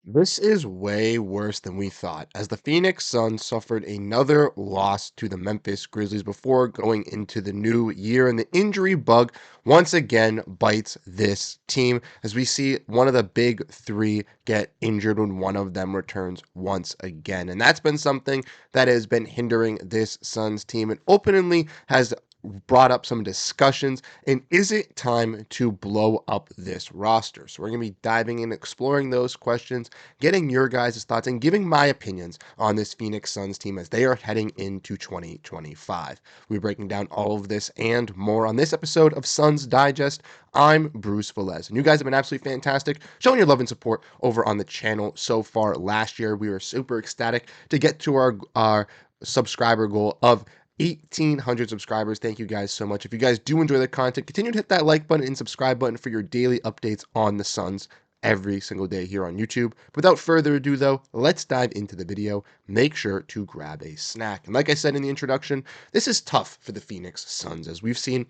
This is way worse than we thought, as the Phoenix Suns suffered another loss to the Memphis Grizzlies before going into the new year, and the injury bug once again bites this team as we see one of the big three get injured when one of them returns once again. And that's been something that has been hindering this Suns team and openly has brought up some discussions. And is it time to blow up this roster? So we're going to be diving in, exploring those questions, getting your guys' thoughts, and giving my opinions on this Phoenix Suns team as they are heading into 2025. We're breaking down all of this and more on this episode of Suns Digest. I'm Bruce Velez, and you guys have been absolutely fantastic, showing your love and support over on the channel so far. Last year, we were super ecstatic to get to our subscriber goal of 1,800 subscribers. Thank you guys so much. If you guys do enjoy the content, continue to hit that like button and subscribe button for your daily updates on the Suns every single day here on YouTube. Without further ado, though, let's dive into the video. Make sure to grab a snack. And like I said in the introduction, this is tough for the Phoenix Suns, as we've seen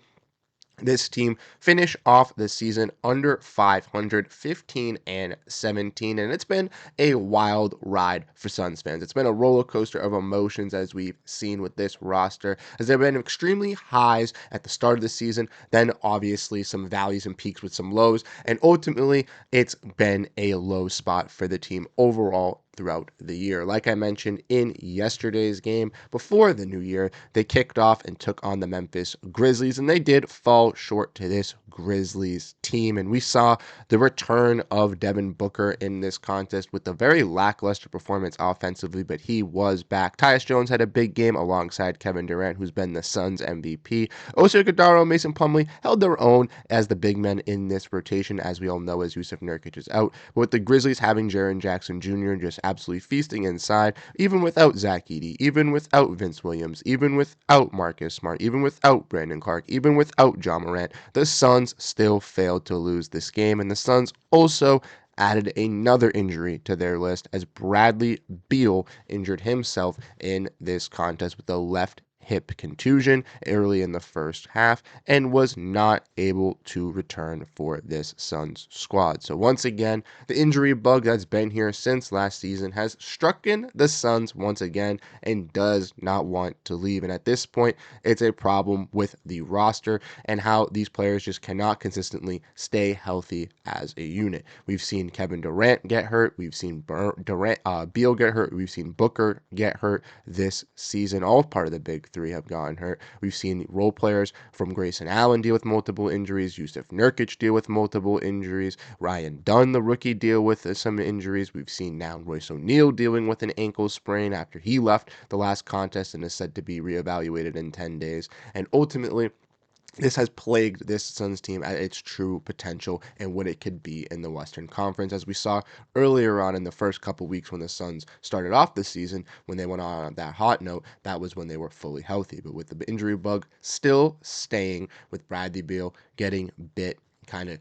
this team finish off the season under 500, 15 and 17, and it's been a wild ride for Suns fans. It's been a roller coaster of emotions, as we've seen with this roster, as there have been extremely highs at the start of the season, then obviously some valleys and peaks with some lows, and ultimately it's been a low spot for the team overall throughout the year. Like I mentioned in yesterday's game before the new year, they kicked off and took on the Memphis Grizzlies, and they did fall short to this Grizzlies team. And we saw the return of Devin Booker in this contest with a very lackluster performance offensively, but he was back. Tyus Jones had a big game alongside Kevin Durant, who's been the Suns MVP. Oso Ighodaro, Mason Plumlee held their own as the big men in this rotation, as we all know, as Jusuf Nurkic is out. But with the Grizzlies having Jaren Jackson Jr. just absolutely feasting inside, even without Zach Edey, even without Vince Williams, even without Marcus Smart, even without Brandon Clark, even without John Morant, the Suns still failed to lose this game. And the Suns also added another injury to their list as Bradley Beal injured himself in this contest with a left hip contusion early in the first half and was not able to return for this Suns squad. So once again, the injury bug that's been here since last season has struck in the Suns once again and does not want to leave. And at this point, it's a problem with the roster and how these players just cannot consistently stay healthy as a unit. We've seen Kevin Durant get hurt. We've seen Beal get hurt. We've seen Booker get hurt this season. All part of the big three have gotten hurt. We've seen role players from Grayson Allen deal with multiple injuries. Jusuf Nurkic deal with multiple injuries. Ryan Dunn, the rookie, deal with some injuries. We've seen now Royce O'Neal dealing with an ankle sprain after he left the last contest and is said to be reevaluated in 10 days. And ultimately, this has plagued this Suns team at its true potential and what it could be in the Western Conference. As we saw earlier on in the first couple weeks when the Suns started off the season, when they went on that hot note, that was when they were fully healthy. But with the injury bug still staying, with Bradley Beal getting bit, kind of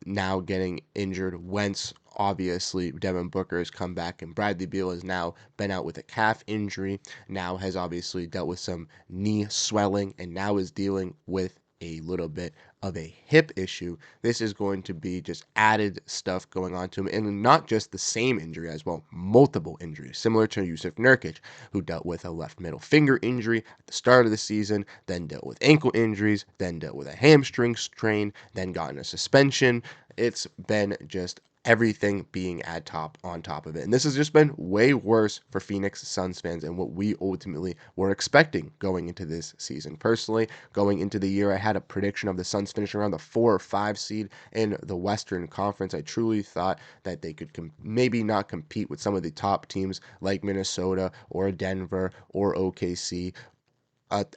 now getting injured. Wentz, obviously, Devin Booker has come back, and Bradley Beal has now been out with a calf injury, now has obviously dealt with some knee swelling, and now is dealing with a little bit of a hip issue. This is going to be just added stuff going on to him, and not just the same injury as well, multiple injuries, similar to Jusuf Nurkic, who dealt with a left middle finger injury at the start of the season, then dealt with ankle injuries, then dealt with a hamstring strain, then got in a suspension. It's been just everything being on top of it. And this has just been way worse for Phoenix Suns fans and what we ultimately were expecting going into this season. Personally, going into the year, I had a prediction of the Suns finishing around the 4 or 5 seed in the Western Conference. I truly thought that they could maybe not compete with some of the top teams like Minnesota or Denver or OKC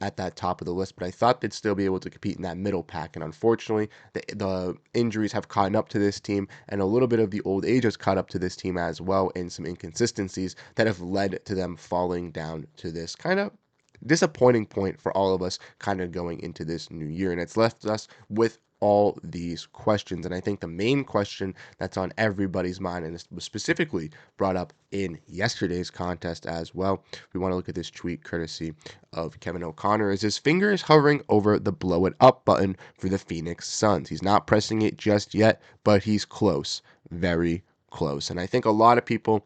at that top of the list, but I thought they'd still be able to compete in that middle pack. And unfortunately, the injuries have caught up to this team, and a little bit of the old age has caught up to this team as well, and some inconsistencies that have led to them falling down to this kind of disappointing point for all of us kind of going into this new year. And it's left us with all these questions. And I think the main question that's on everybody's mind, and this was specifically brought up in yesterday's contest as well, we want to look at this tweet courtesy of Kevin O'Connor, is his finger is hovering over the blow it up button for the Phoenix Suns. He's not pressing it just yet, but he's close, very close. And I think a lot of people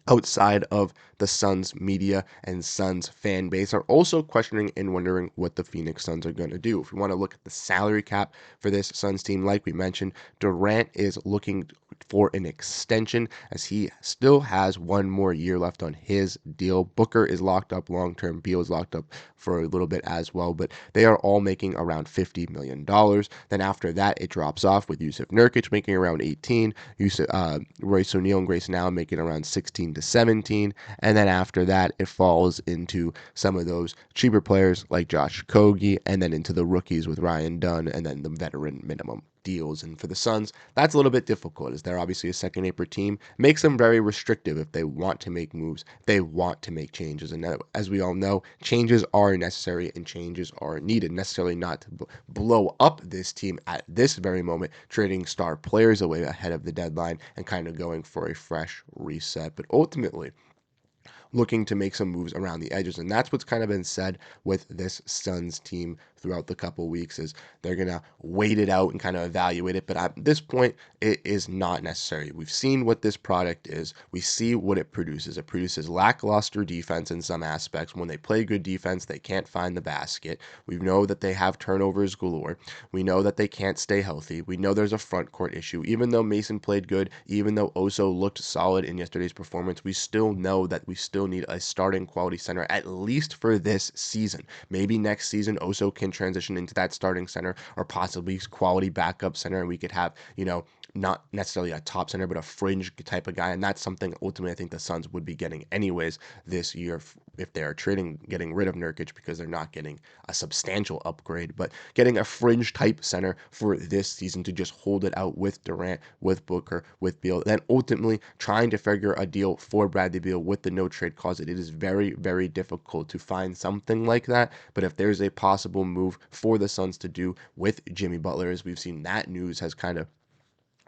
outside of the Suns media and Suns fan base are also questioning and wondering what the Phoenix Suns are going to do. If we want to look at the salary cap for this Suns team, like we mentioned, Durant is looking for an extension as he still has one more year left on his deal. Booker is locked up long term. Beal is locked up for a little bit as well, but they are all making around $50 million. Then after that, it drops off with Yusuf Nurkic making around 18, Royce O'Neal and Grayson Allen making around 16 to 17, and then after that, it falls into some of those cheaper players like Josh Kogi, and then into the rookies with Ryan Dunn, and then the veteran minimum deals. And for the Suns, that's a little bit difficult as they're obviously a second apron team. Makes them very restrictive if they want to make moves, they want to make changes. And as we all know, changes are necessary and changes are needed. Necessarily not to blow up this team at this very moment, trading star players away ahead of the deadline and kind of going for a fresh reset. But ultimately, looking to make some moves around the edges. And that's what's kind of been said with this Suns team throughout the couple weeks is they're going to wait it out and kind of evaluate it. But at this point, it is not necessary. We've seen what this product is. We see what it produces. It produces lackluster defense in some aspects. When they play good defense, they can't find the basket. We know that they have turnovers galore. We know that they can't stay healthy. We know there's a front court issue. Even though Mason played good, even though Oso looked solid in yesterday's performance, we still know that we still need a starting quality center, at least for this season. Maybe next season, Oso can transition into that starting center or possibly quality backup center, and we could have, not necessarily a top center, but a fringe type of guy. And that's something ultimately I think the Suns would be getting anyways this year if they are getting rid of Nurkic because they're not getting a substantial upgrade, but getting a fringe type center for this season to just hold it out with Durant, with Booker, with Beal. Then ultimately trying to figure a deal for Bradley Beal with the no trade clause. It is very, very difficult to find something like that. But if there's a possible move for the Suns to do with Jimmy Butler, as we've seen that news has kind of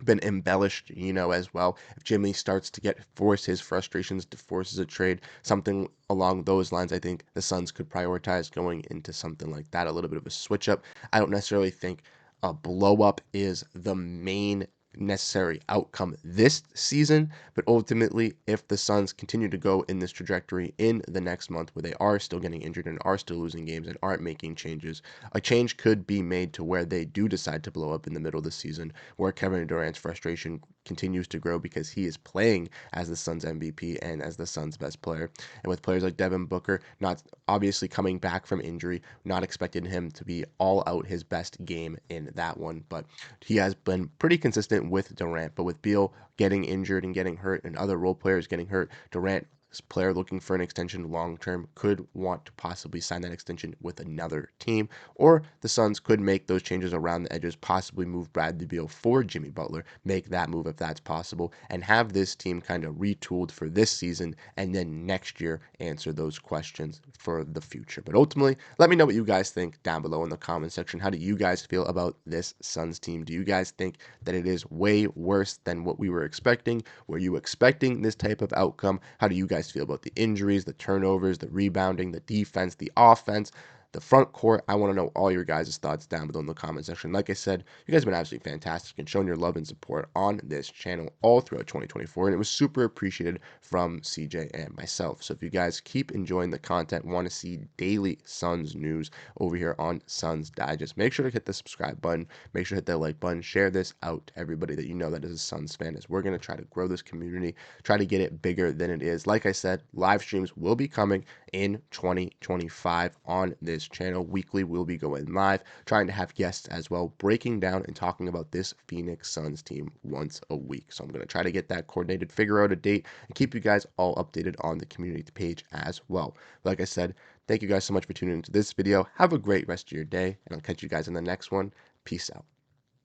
been embellished, as well. If Jimmy starts to force his frustrations to forces a trade, something along those lines, I think the Suns could prioritize going into something like that, a little bit of a switch up. I don't necessarily think a blow up is the main necessary outcome this season, but ultimately, if the Suns continue to go in this trajectory in the next month where they are still getting injured and are still losing games and aren't making changes, a change could be made to where they do decide to blow up in the middle of the season, where Kevin Durant's frustration continues to grow because he is playing as the Suns MVP and as the Suns best player. And with players like Devin Booker not obviously coming back from injury, not expecting him to be all out his best game in that one, but he has been pretty consistent with Durant. But with Beal getting injured and getting hurt and other role players getting hurt, Durant, player looking for an extension long term, could want to possibly sign that extension with another team, or the Suns could make those changes around the edges, possibly move Bradley Beal for Jimmy Butler, make that move if that's possible, and have this team kind of retooled for this season, and then next year answer those questions for the future. But ultimately, let me know what you guys think down below in the comment section. How do you guys feel about this Suns team? Do you guys think that it is way worse than what we were expecting? Were you expecting this type of outcome? How do you guys feel about the injuries, the turnovers, the rebounding, the defense, the offense, the front court? I want to know all your guys' thoughts down below in the comment section. Like I said, you guys have been absolutely fantastic and showing your love and support on this channel all throughout 2024, and it was super appreciated from CJ and myself. So if you guys keep enjoying the content, want to see daily Suns news over here on Suns Digest, make sure to hit the subscribe button, make sure to hit that like button, share this out to everybody that you know that is a Suns fan, as we're going to try to grow this community, try to get it bigger than it is. Like I said, live streams will be coming in 2025 on this channel. Weekly, we'll be going live, trying to have guests as well, breaking down and talking about this Phoenix Suns team once a week. So I'm going to try to get that coordinated, figure out a date, and keep you guys all updated on the community page as well. Like I said, thank you guys so much for tuning into this video. Have a great rest of your day, and I'll catch you guys in the next one. Peace out.